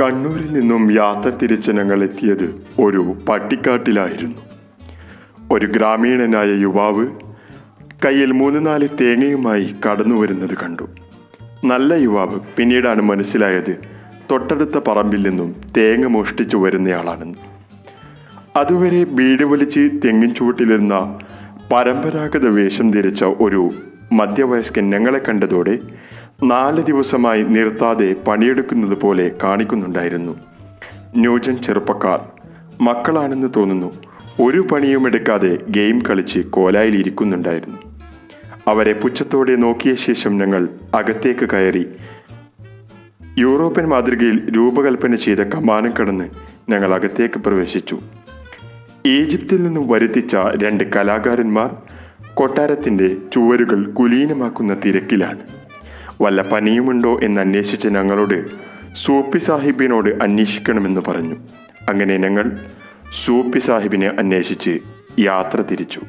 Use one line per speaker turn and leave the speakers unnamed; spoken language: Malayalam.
കണ്ണൂരിൽ നിന്നും യാത്ര തിരിച്ച് ഞങ്ങൾ എത്തിയത് ഒരു പട്ടിക്കാട്ടിലായിരുന്നു. ഒരു ഗ്രാമീണനായ യുവാവ് കയ്യിൽ 3-4 തേങ്ങയുമായി കടന്നു വരുന്നത് കണ്ടു. നല്ല യുവാവ്. പിന്നീടാണ് മനസ്സിലായത് തൊട്ടടുത്ത പറമ്പിൽ നിന്നും തേങ്ങ മോഷ്ടിച്ചു വരുന്നയാളാണെന്ന്. അതുവരെ ബീഡി വലിച്ച് തെങ്ങിൻ ചുവട്ടിലിരുന്ന പരമ്പരാഗത വേഷം ധരിച്ച ഒരു മധ്യവയസ്കൻ ഞങ്ങളെ കണ്ടതോടെ 4 ദിവസമായി നിർത്താതെ പണിയെടുക്കുന്നത് പോലെ കാണിക്കുന്നുണ്ടായിരുന്നു. ന്യൂജൻ ചെറുപ്പക്കാർ മക്കളാണെന്ന് തോന്നുന്നു. ഒരു പണിയും എടുക്കാതെ ഗെയിം കളിച്ച് കോലായിൽ ഇരിക്കുന്നുണ്ടായിരുന്നു. അവരെ പുച്ഛത്തോടെ നോക്കിയ ശേഷം ഞങ്ങൾ അകത്തേക്ക് കയറി. യൂറോപ്യൻ മാതൃകയിൽ രൂപകൽപ്പന ചെയ്ത കമാനം കടന്ന് ഞങ്ങൾ അകത്തേക്ക് പ്രവേശിച്ചു. ഈജിപ്തിൽ നിന്നും വരുത്തിച്ച 2 കലാകാരന്മാർ കൊട്ടാരത്തിൻ്റെ ചുവരുകൾ കുലീനമാക്കുന്ന തിരക്കിലാണ്. വല്ല പനിയുമുണ്ടോ എന്ന് അന്വേഷിച്ച ഞങ്ങളോട് സൂപ്പി സാഹിബിനോട് അന്വേഷിക്കണമെന്ന് പറഞ്ഞു. അങ്ങനെ ഞങ്ങൾ സൂപ്പി സാഹിബിനെ അന്വേഷിച്ച് യാത്ര തിരിച്ചു.